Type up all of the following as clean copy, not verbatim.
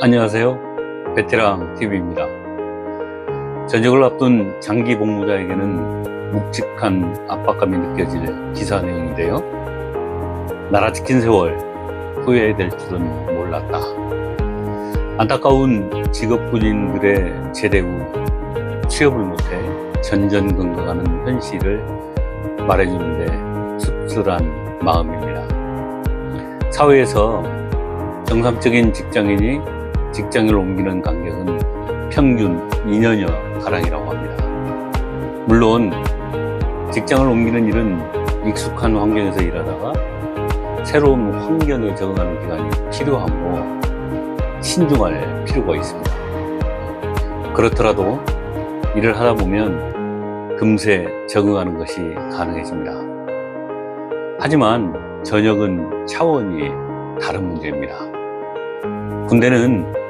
안녕하세요. 베테랑TV입니다. 전역을 앞둔 장기 복무자에게는 묵직한 압박감이 느껴질 기사 내용인데요. 나라 지킨 세월 후회될 줄은 몰랐다. 안타까운 직업군인들의 제대 후 취업을 못해 전전긍긍하는 현실을 말해주는데 씁쓸한 마음입니다. 사회에서 정상적인 직장인이 직장을 옮기는 간격은 평균 2년여 가량이라고 합니다. 물론 직장을 옮기는 일은 익숙한 환경에서 일하다가 새로운 환경에 적응하는 기간이 필요하므로 신중할 필요가 있습니다. 그렇더라도 일을 하다 보면 금세 적응하는 것이 가능해집니다. 하지만 전역은 차원이 다른 문제입니다. 군대는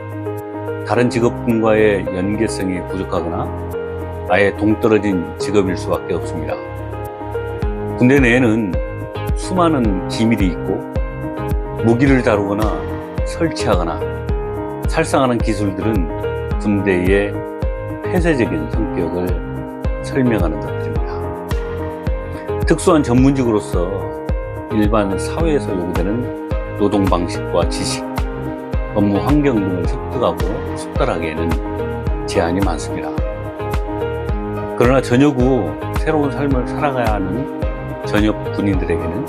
다른 직업군과의 연계성이 부족하거나 아예 동떨어진 직업일 수밖에 없습니다. 군대 내에는 수많은 기밀이 있고 무기를 다루거나 설치하거나 살상하는 기술들은 군대의 폐쇄적인 성격을 설명하는 것들입니다. 특수한 전문직으로서 일반 사회에서 요구되는 노동 방식과 지식, 업무 환경 등을 습득하고 숙달하기에는 제한이 많습니다. 그러나 전역 후 새로운 삶을 살아가야 하는 전역 군인들에게는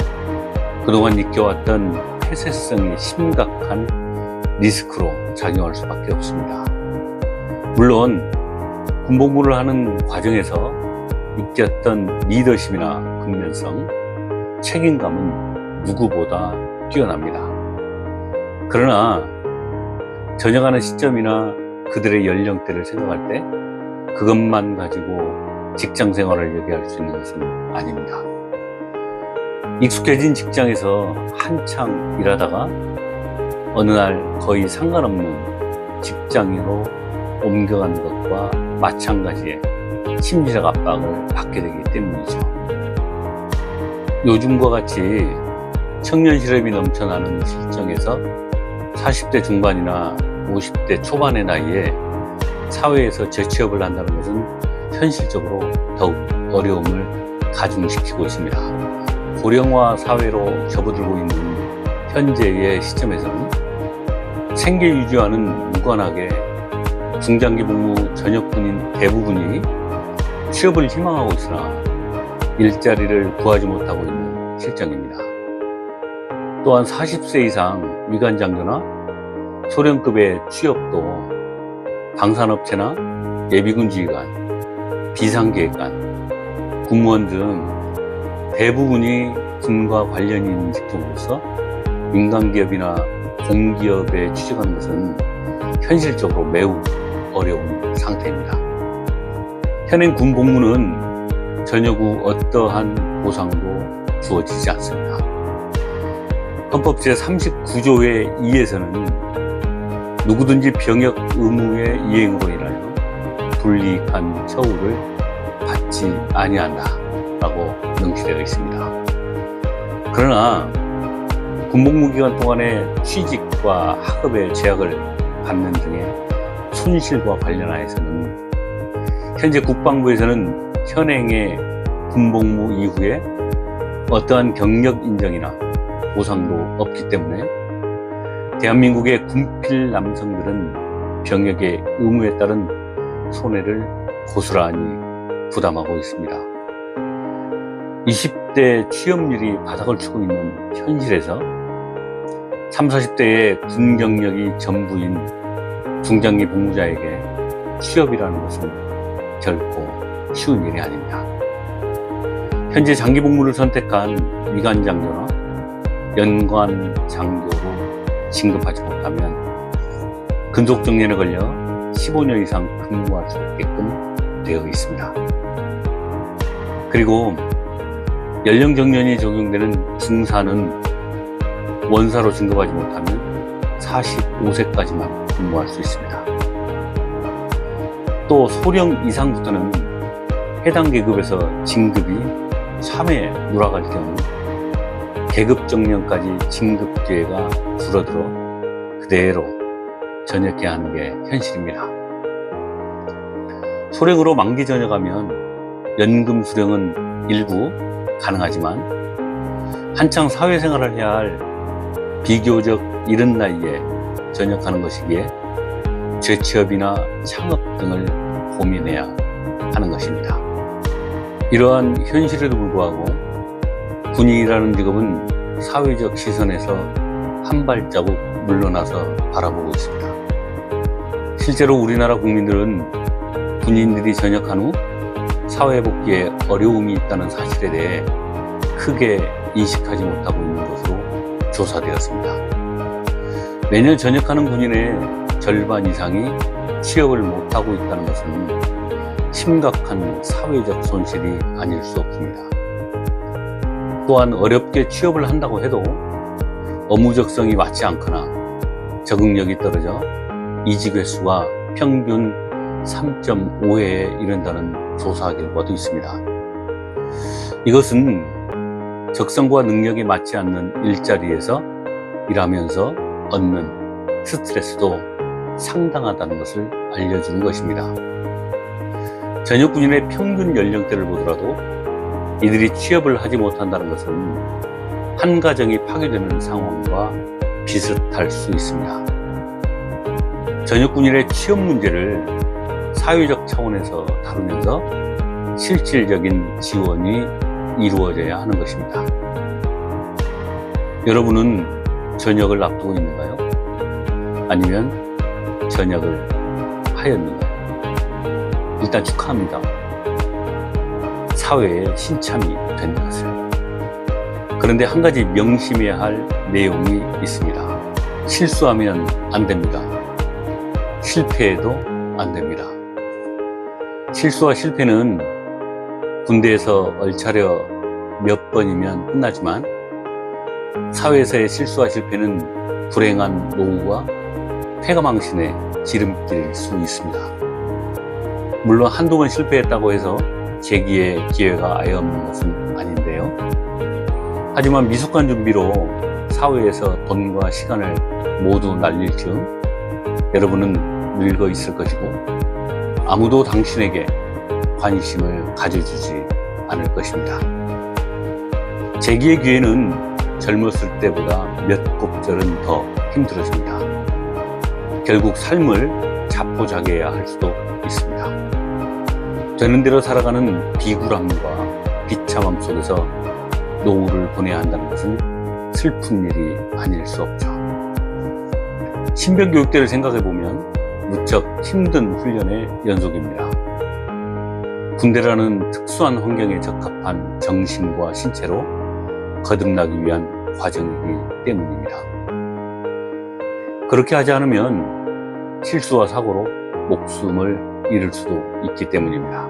그동안 느껴왔던 폐쇄성이 심각한 리스크로 작용할 수밖에 없습니다. 물론 군복무를 하는 과정에서 느꼈던 리더십이나 근면성, 책임감은 누구보다 뛰어납니다. 그러나 전역하는 시점이나 그들의 연령대를 생각할 때 그것만 가지고 직장 생활을 얘기할 수 있는 것은 아닙니다. 익숙해진 직장에서 한창 일하다가 어느 날 거의 상관없는 직장으로 옮겨가는 것과 마찬가지의 심리적 압박을 받게 되기 때문이죠. 요즘과 같이 청년 실업이 넘쳐나는 실정에서 40대 중반이나 50대 초반의 나이에 사회에서 재취업을 한다는 것은 현실적으로 더욱 어려움을 가중시키고 있습니다. 고령화 사회로 접어들고 있는 현재의 시점에서는 생계 유지와는 무관하게 중장기 복무 전역군인 대부분이 취업을 희망하고 있으나 일자리를 구하지 못하고 있는 실정입니다. 또한 40세 이상 위관장교나 소령급의 취업도 방산업체나 예비군 지휘관, 비상계획관, 군무원 등 대부분이 군과 관련이 있는 직종으로서 민간기업이나 공기업에 취직하는 것은 현실적으로 매우 어려운 상태입니다. 현행 군 복무는 전역 후 어떠한 보상도 주어지지 않습니다. 헌법 제39조의 2에서는 누구든지 병역 의무의 이행으로 인하여 불이익한 처우를 받지 아니한다 라고 명시되어 있습니다. 그러나 군복무 기간 동안의 취직과 학업의 제약을 받는 등의 손실과 관련하여서는 현재 국방부에서는 현행의 군복무 이후에 어떠한 경력 인정이나 보상도 없기 때문에 대한민국의 군필 남성들은 병역의 의무에 따른 손해를 고스란히 부담하고 있습니다. 20대 취업률이 바닥을 치고 있는 현실에서 30, 40대의 군 경력이 전부인 중장기 복무자에게 취업이라는 것은 결코 쉬운 일이 아닙니다. 현재 장기 복무를 선택한 위관장교나 연관 장교로 진급하지 못하면 근속정년에 걸려 15년 이상 근무할 수 없게끔 되어 있습니다. 그리고 연령정년이 적용되는 중사는 원사로 진급하지 못하면 45세까지만 근무할 수 있습니다. 또 소령 이상부터는 해당 계급에서 진급이 3회 누락할 경우 계급 정년까지 진급 기회가 줄어들어 그대로 전역해야 하는 게 현실입니다. 소령으로 만기 전역하면 연금 수령은 일부 가능하지만 한창 사회생활을 해야 할 비교적 이른 나이에 전역하는 것이기에 재취업이나 창업 등을 고민해야 하는 것입니다. 이러한 현실에도 불구하고 군인이라는 직업은 사회적 시선에서 한 발자국 물러나서 바라보고 있습니다. 실제로 우리나라 국민들은 군인들이 전역한 후 사회 복귀에 어려움이 있다는 사실에 대해 크게 인식하지 못하고 있는 것으로 조사되었습니다. 매년 전역하는 군인의 절반 이상이 취업을 못하고 있다는 것은 심각한 사회적 손실이 아닐 수 없습니다. 또한 어렵게 취업을 한다고 해도 업무적성이 맞지 않거나 적응력이 떨어져 이직 횟수가 평균 3.5회에 이른다는 조사 결과도 있습니다. 이것은 적성과 능력이 맞지 않는 일자리에서 일하면서 얻는 스트레스도 상당하다는 것을 알려주는 것입니다. 전역 군인의 평균 연령대를 보더라도 이들이 취업을 하지 못한다는 것은 한 가정이 파괴되는 상황과 비슷할 수 있습니다. 전역 군인의 취업 문제를 사회적 차원에서 다루면서 실질적인 지원이 이루어져야 하는 것입니다. 여러분은 전역을 앞두고 있는가요? 아니면 전역을 하였는가요? 일단 축하합니다. 사회에 신참이 된 것을. 그런데 한 가지 명심해야 할 내용이 있습니다. 실수하면 안 됩니다. 실패해도 안 됩니다. 실수와 실패는 군대에서 얼차려 몇 번이면 끝나지만 사회에서의 실수와 실패는 불행한 노후와 폐가망신의 지름길일 수 있습니다. 물론 한두 번 실패했다고 해서 재기의 기회가 아예 없는 것은 아닌데요. 하지만 미숙한 준비로 사회에서 돈과 시간을 모두 날릴 즈음 여러분은 늙어 있을 것이고 아무도 당신에게 관심을 가져주지 않을 것입니다. 재기의 기회는 젊었을 때보다 몇 곱절은 더 힘들어집니다. 결국 삶을 자포자기해야 할 수도 있습니다. 되는 대로 살아가는 비굴함과 비참함 속에서 노후를 보내야 한다는 것은 슬픈 일이 아닐 수 없죠. 신병교육대를 생각해보면 무척 힘든 훈련의 연속입니다. 군대라는 특수한 환경에 적합한 정신과 신체로 거듭나기 위한 과정이기 때문입니다. 그렇게 하지 않으면 실수와 사고로 목숨을 잃을 수도 있기 때문입니다.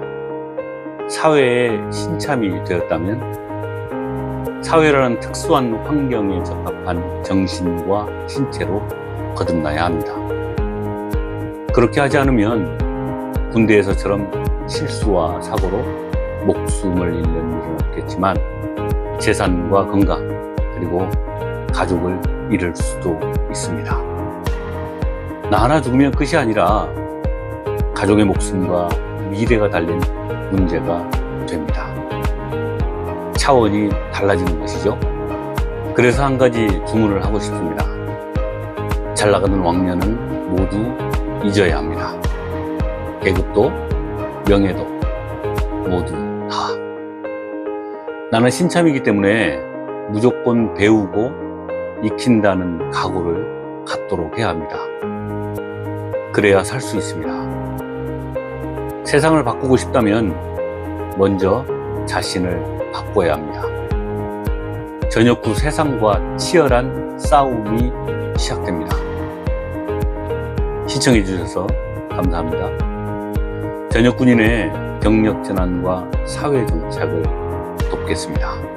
사회에 신참이 되었다면 사회라는 특수한 환경에 적합한 정신과 신체로 거듭나야 합니다. 그렇게 하지 않으면 군대에서처럼 실수와 사고로 목숨을 잃는 일은 없겠지만 재산과 건강 그리고 가족을 잃을 수도 있습니다. 나 하나 죽으면 끝이 아니라 가족의 목숨과 미래가 달린 문제가 됩니다. 차원이 달라지는 것이죠. 그래서 한 가지 주문을 하고 싶습니다. 잘 나가는 왕년은 모두 잊어야 합니다. 계급도 명예도 모두 다. 나는 신참이기 때문에 무조건 배우고 익힌다는 각오를 갖도록 해야 합니다. 그래야 살 수 있습니다. 세상을 바꾸고 싶다면 먼저 자신을 바꿔야 합니다. 전역 후 세상과 치열한 싸움이 시작됩니다. 시청해 주셔서 감사합니다. 전역 군인의 경력 전환과 사회 정착을 돕겠습니다.